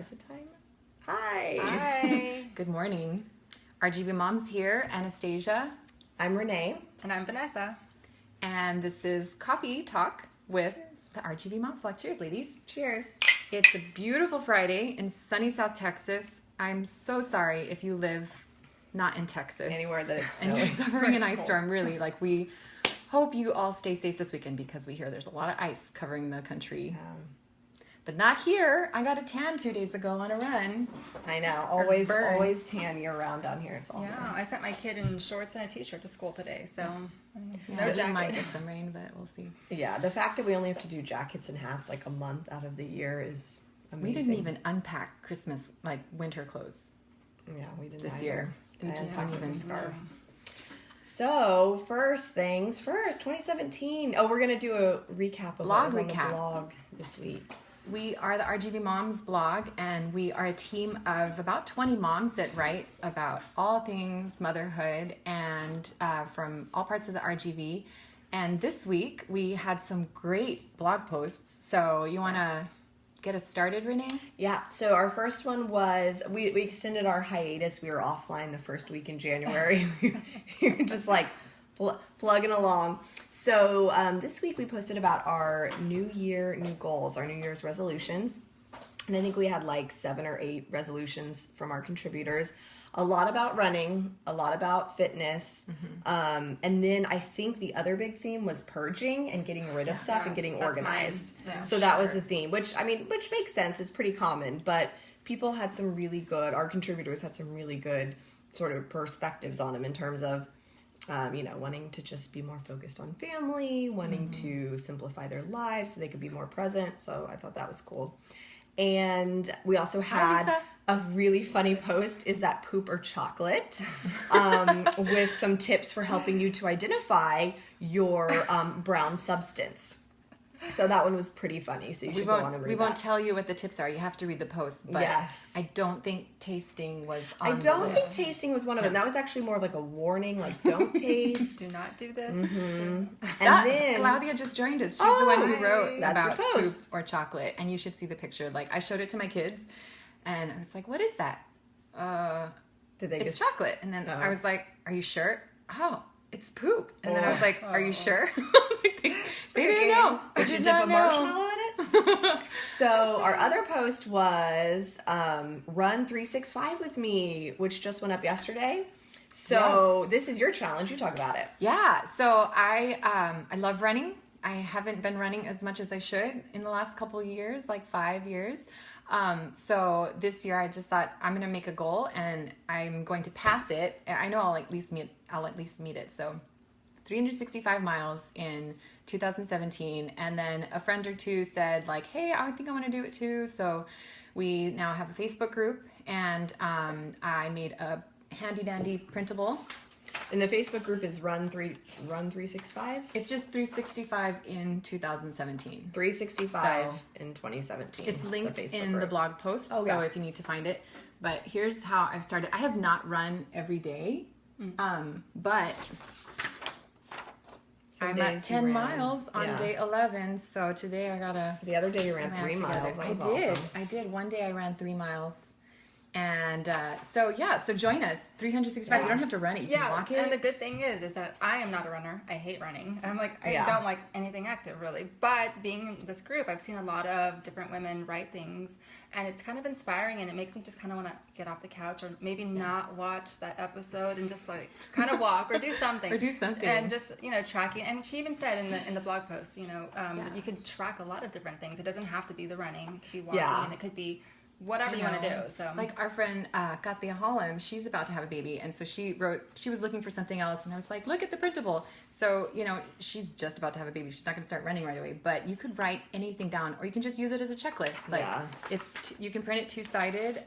start the timer. Hi. Hi. Good morning. RGV Mom's here, Anastasia. I'm Renee. And I'm Vanessa. And this is Coffee Talk with the RGV Mom's Vlog. Cheers, ladies. Cheers. It's a beautiful Friday in sunny South Texas. I'm so sorry if you live not in Texas. Anywhere that it's and you're suffering an ice storm, really. Like, we hope you all stay safe this weekend because we hear there's a lot of ice covering the country. Yeah. But not here. I got a tan 2 days ago on a run. I know. Always tan year round down here. It's awesome. Yeah, I sent my kid in shorts and a t-shirt to school today, so Yeah, no jacket. We might get some rain, but we'll see. Yeah, the fact that we only have to do jackets and hats like a month out of the year is amazing. We didn't even unpack Christmas, like winter clothes. Yeah, we didn't this either. year. We just didn't even. Scarf. So, first things first, 2017. Oh, we're going to do a recap of what was on the blog this week. We are the RGV Moms blog, and we are a team of about 20 moms that write about all things motherhood and from all parts of the RGV. And this week, we had some great blog posts. So you want to get us started, Renee? Yeah, so our first one was, we extended our hiatus. We were offline the first week in January. We were just like plugging along. So this week we posted about our new year, new goals, our New Year's resolutions. And I think we had like 7 or 8 resolutions from our contributors. A lot about running, a lot about fitness. Mm-hmm. And then I think the other big theme was purging and getting rid of stuff and getting organized. So that was the theme, which makes sense. It's pretty common, but people had some really good, our contributors had some really good sort of perspectives on them in terms of, wanting to just be more focused on family, wanting to simplify their lives so they could be more present. So I thought that was cool. And we also had a really funny post, is that poop or chocolate, with some tips for helping you to identify your brown substance. So that one was pretty funny. So you should go on and read that. We won't tell you what the tips are. You have to read the post. But yes. I don't think tasting was on the list. I don't think tasting was one of them. That was actually more of like a warning, like don't taste. Do not do this. Mm-hmm. And then Claudia just joined us. She's the one who wrote about poop or chocolate. And you should see the picture. Like, I showed it to my kids. And I was like, what is that? It's chocolate. And then I was like, are you sure? Oh, it's poop. And then I was like, are you sure? They didn't know. Did you dip a marshmallow in it? So our other post was Run 365 with me, which just went up yesterday. So this is your challenge. You talk about it. Yeah. So I love running. I haven't been running as much as I should in the last couple of years, like 5 years. So this year I just thought I'm going to make a goal and I'm going to pass it. I know I'll at least meet it. So 365 miles in 2017. And then a friend or two said like, hey, I think I want to do it too. So we now have a Facebook group, and I made a handy dandy printable. And the Facebook group is Run 365? It's just 365 in 2017. 365 in 2017. It's linked in the blog post, so if you need to find it. But here's how I've started. I have not run every day, but I'm at 10 miles on day 11, so today I gotta... The other day you ran 3 miles. That was awesome. I did. One day I ran 3 miles. And so join us. 365. You don't have to run it. You can walk it. And the good thing is that I am not a runner. I hate running. I'm like, I don't like anything active really. But being in this group, I've seen a lot of different women write things, and it's kind of inspiring, and it makes me just kind of want to get off the couch, or maybe not watch that episode and just like kind of walk or do something. And just, tracking. And she even said in the blog post, you could track a lot of different things. It doesn't have to be the running. It could be walking, and it could be whatever you want to do. So like our friend Kathia Hollum, she's about to have a baby, and so she was looking for something else, and I was like, look at the printable. So she's just about to have a baby. She's not going to start running right away, but you could write anything down, or you can just use it as a checklist. Like you can print it 2-sided.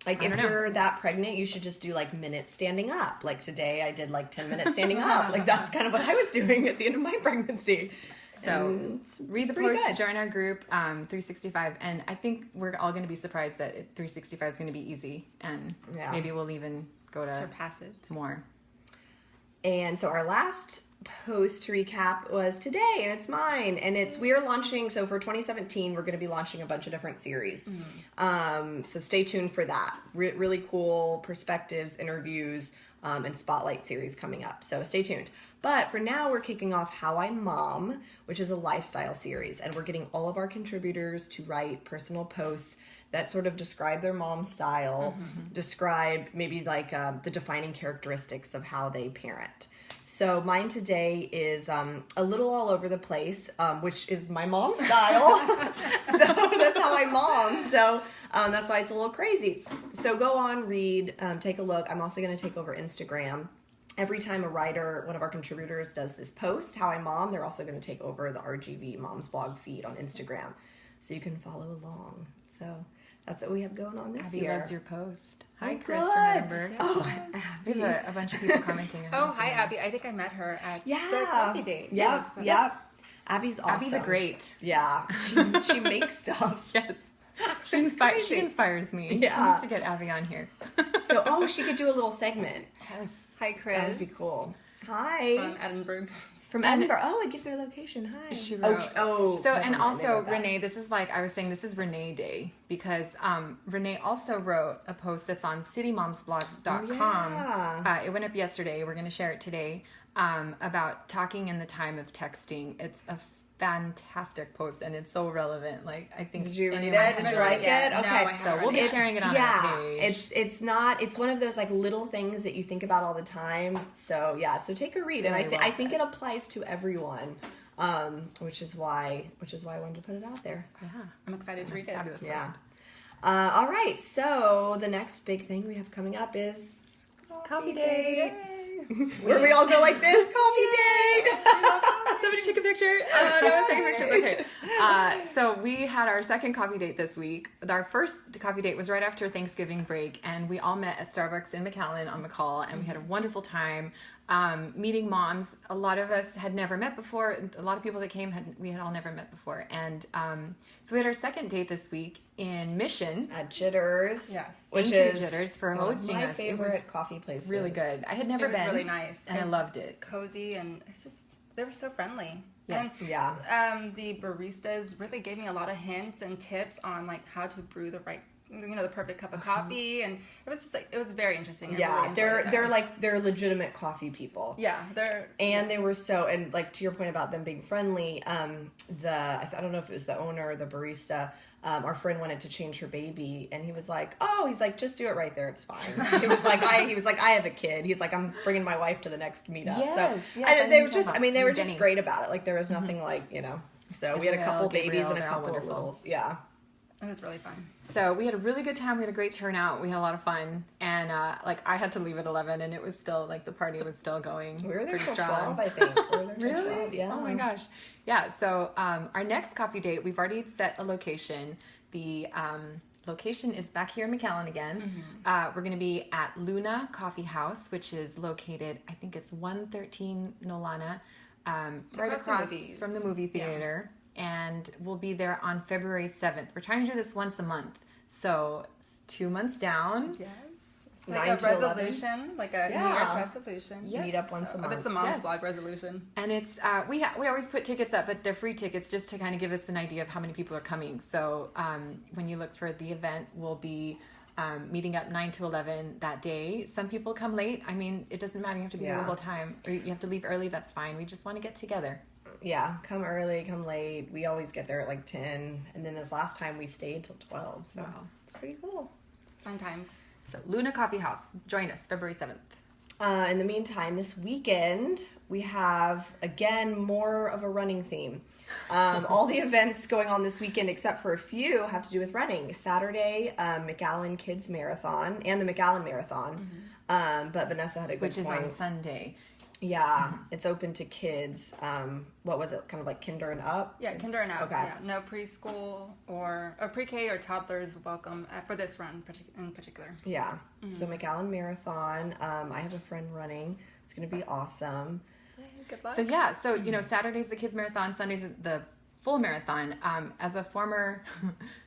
Like if you're that pregnant, you should just do like minutes standing up. Like today I did like 10 minutes standing up. Like that's kind of what I was doing at the end of my pregnancy. So read the post, join our group, 365, and I think we're all going to be surprised that 365 is going to be easy, and maybe we'll even go to surpass it more. And so our last post to recap was today, and it's mine, and we are launching. So for 2017, we're going to be launching a bunch of different series. So stay tuned for that. Really cool perspectives, interviews, and spotlight series coming up. So stay tuned. But for now, we're kicking off How I Mom, which is a lifestyle series, and we're getting all of our contributors to write personal posts that sort of describe their mom style, describe maybe like the defining characteristics of how they parent. So mine today is a little all over the place, which is my mom style. So that's how I mom. So that's why it's a little crazy. So go on, read, take a look. I'm also going to take over Instagram. Every time a writer, one of our contributors, does this post, How I Mom, they're also going to take over the RGV Mom's Blog feed on Instagram. So you can follow along. So that's what we have going on this year. Abby loves your post. Hi, Chris good. from Edinburgh. Oh, We have a bunch of people commenting. Oh, hi, Abby. I think I met her at the coffee date. Yep. Abby's awesome. Abby's a great. Yeah, she makes stuff. Yes. She inspires me. Yeah. I need to get Abby on here. So, she could do a little segment. Yes. Hi, Chris. That would be cool. Hi. From Edinburgh. From Edinburgh. Oh, it gives her location. Hi. She wrote. So, and also, Renee, this is like, I was saying, this is Renee Day, because Renee also wrote a post that's on citymomsblog.com. Yeah. It went up yesterday. We're going to share it today, about talking in the time of texting. It's a fantastic post, and it's so relevant. Like, I think. Did you read it? Did you like it? No, Okay. I So we'll be sharing it on our page. It's one of those like little things that you think about all the time. So so take a read, and I think it applies to everyone, which is why I wanted to put it out there. Yeah. I'm excited to read it. Fabulous Yeah. post. All right. So the next big thing we have coming up is Coffee date. where we all go like this. Coffee date. Somebody take a picture. No one's taking pictures. Okay. So we had our second coffee date this week. Our first coffee date was right after Thanksgiving break, and we all met at Starbucks in McCallum on McCall, and we had a wonderful time meeting moms. A lot of us had never met before. A lot of people that came we had all never met before, and so we had our second date this week in Mission At Jitters. Yes. Which Thank you, is Jitters, for one of hosting my us. It favorite was coffee places. really good. I had never It was been. really nice. And I loved it. Cozy, and it's just, they were so friendly. Yes. And Yeah. the baristas really gave me a lot of hints and tips on like how to brew the right, the perfect cup of coffee, and it was just like, it was very interesting. I really they're legitimate coffee people. Yeah, And they were and like to your point about them being friendly, I don't know if it was the owner or the barista, our friend wanted to change her baby, and he was like, just do it right there, it's fine. He was like, I have a kid. He's like, I'm bringing my wife to the next meetup. They were just great about it. Like there was nothing like, so we had a couple babies and a couple of littles. Yeah. It was really fun. So we had a really good time. We had a great turnout. We had a lot of fun. And I had to leave at 11, and it was still the party was still going. We were there till strong. 12, I think. We were there till Really? 12, yeah. Oh my gosh. Yeah. So our next coffee date, we've already set a location. The location is back here in McCallum again. We're going to be at Luna Coffee House, which is located, I think it's 113 Nolana, right across from the movie theater. And we'll be there on February 7th. We're trying to do this once a month. So it's 2 months down. Yes. It's like a resolution, 11. like a New Year's resolution. Yes. Meet up once a month. That's the mom's blog resolution. And it's we always put tickets up, but they're free tickets just to kind of give us an idea of how many people are coming. So when you look for the event, we'll be meeting up 9 to 11 that day. Some people come late. I mean, it doesn't matter. You have to be there the whole time. Or you have to leave early. That's fine. We just want to get together. Yeah, come early, come late. We always get there at like 10, and then this last time we stayed till 12. So it's pretty cool. Fun times. So Luna Coffee House, join us February 7th. In the meantime, this weekend we have again more of a running theme. All the events going on this weekend, except for a few, have to do with running. Saturday, McCallum Kids Marathon and the McCallum Marathon. But Vanessa had a good point. Which is on Sunday. Yeah, it's open to kids. What was it? Kind of like kinder and up? Yeah, kinder and up. Okay. Yeah, no preschool or pre-K or toddlers welcome for this run in particular. Yeah. So McCallum Marathon. I have a friend running. It's going to be awesome. Yay, good luck. So Saturday's the kids marathon, Sunday's the full marathon. As a former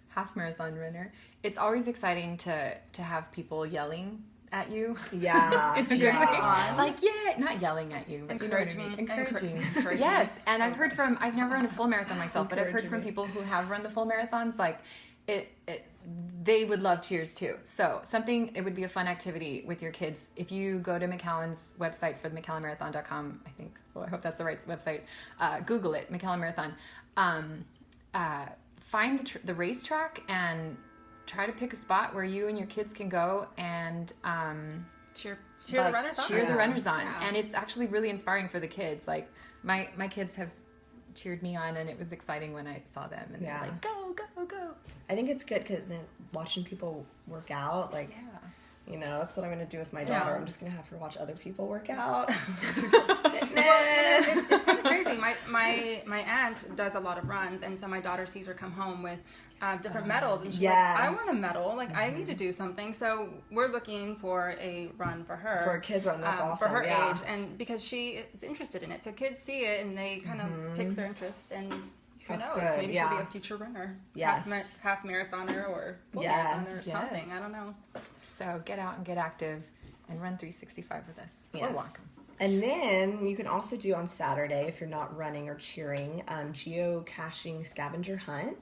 half marathon runner, it's always exciting to have people yelling at you. Yeah. And cheering me on. Like, yeah, not yelling at you, but Encouraging. Encouraging. Encouraging. Yes, and I've heard from, I've never run a full marathon myself, but I've heard from Encouraging. people who have run the full marathons, like, they would love cheers too. So it would be a fun activity with your kids. If you go to McCallum's website for the McCallumMarathon.com, I think, well, I hope that's the right website, Google it, McCallum Marathon. Find the racetrack and try to pick a spot where you and your kids can go and cheer the runners on. Cheer the runners on. Yeah. And it's actually really inspiring for the kids. Like my kids have cheered me on, and it was exciting when I saw them, and they're like, go, go, go. I think it's good because then watching people work out, like, you know, that's what I'm going to do with my daughter. I'm just going to have her watch other people work out. It's kind of crazy. My aunt does a lot of runs, and so my daughter sees her come home with different medals, and she's like, I want a medal. Like, I need to do something. So we're looking for a run for her. For a kid's run, that's awesome. For her age, and because she is interested in it. So kids see it, and they kind of pick their interest, and who knows? Good. Maybe she'll be a future runner. Yes. Half marathoner or full marathoner or something. Yes. I don't know. So get out and get active and run 365 with us. Yes. Or walk. And then you can also do on Saturday, if you're not running or cheering, geocaching scavenger hunt.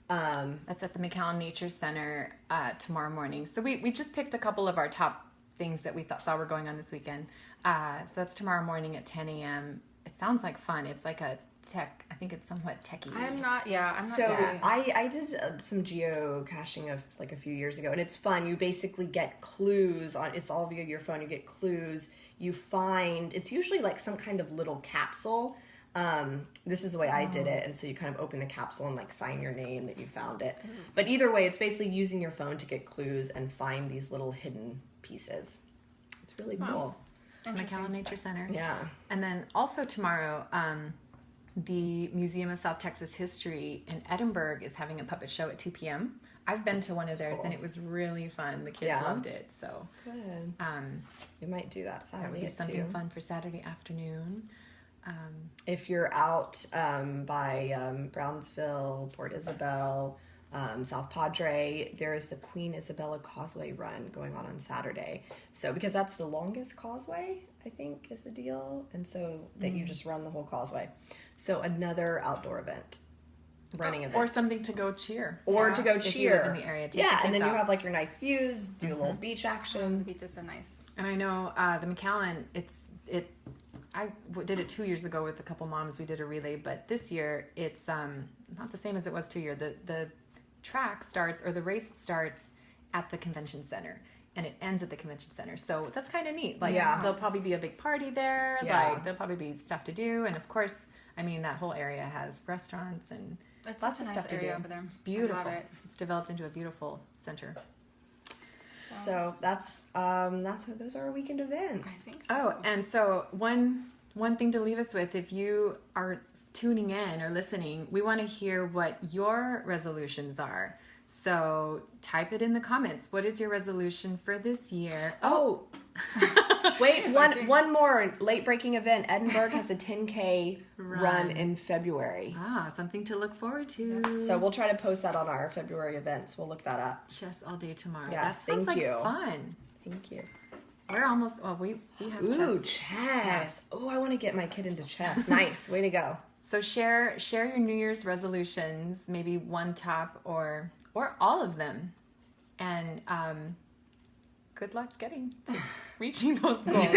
That's at the McCallum Nature Center tomorrow morning. So we just picked a couple of our top things that we saw were going on this weekend. So that's tomorrow morning at 10 a.m. It sounds like fun. It's like a tech, I think it's somewhat techy. I'm not. So I did some geocaching of like a few years ago, and it's fun. You basically get clues on, it's all via your phone. You get clues. You find, it's usually like some kind of little capsule. This is the way I did it, and so you kind of open the capsule and like sign your name that you found it. But either way, it's basically using your phone to get clues and find these little hidden pieces. It's really cool. McCallum Nature Center. Yeah. And then also tomorrow, the Museum of South Texas History in Edinburgh is having a puppet show at 2 p.m. I've been to one of theirs, and it was really fun. The kids loved it. So Good. You might do that Saturday. that would be at something 2. fun for Saturday afternoon. If you're out by Brownsville, Port Isabel, South Padre, there is the Queen Isabella Causeway Run going on Saturday. So because that's the longest causeway, I think is the deal, and so that you just run the whole causeway. So another outdoor event, running event, Or something to go cheer. or to go If you cheer live in the area, take yeah, the and then kids you out. have like your nice views, do a little beach The action. beaches are nice. And I know the McCallum, I did it 2 years ago with a couple moms. We did a relay, but this year it's not the same as it was 2 years. The track starts, or the race starts at the convention center, and it ends at the convention center. So that's kind of neat. Like there'll probably be a big party there. Yeah. Like there'll probably be stuff to do, and of course, I mean that whole area has restaurants and It's lots such of a stuff nice to area do. over there. It's beautiful. I love it. It's developed into a beautiful center. So that's those are our weekend events. I think so. Oh, and so one thing to leave us with, if you are tuning in or listening, we want to hear what your resolutions are. So type it in the comments. What is your resolution for this year? Oh, wait, one more late breaking event. Edinburgh has a 10K run in February. Something to look forward to. So we'll try to post that on our February events. We'll look that up. Chess all day tomorrow. Yes, that sounds thank you. like fun. Thank you. We're almost, we have Ooh, chess. chess. Oh, I want to get my kid into chess. Nice. Way to go. So share your New Year's resolutions, maybe one top or all of them. And good luck reaching those goals.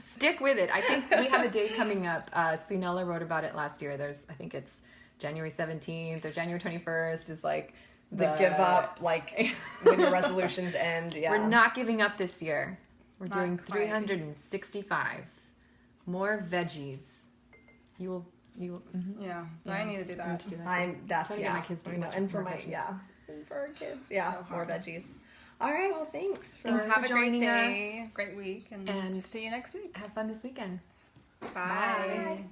Stick with it. I think we have a day coming up. Sinella wrote about it last year. I think it's January 17th or January 21st is like The give up, like when your resolutions end. Yeah. We're not giving up this year. We're Not doing quite. 365. More veggies. You will. Yeah, I need to do I need that. to do that. That's Try to get my kids to I eat know. much And for more my veggies. and for our kids. Yeah, So more hard. veggies. All right. Well, thanks for Thanks Have for a great joining day, great week, and And- see you next week. Have fun this weekend. Bye.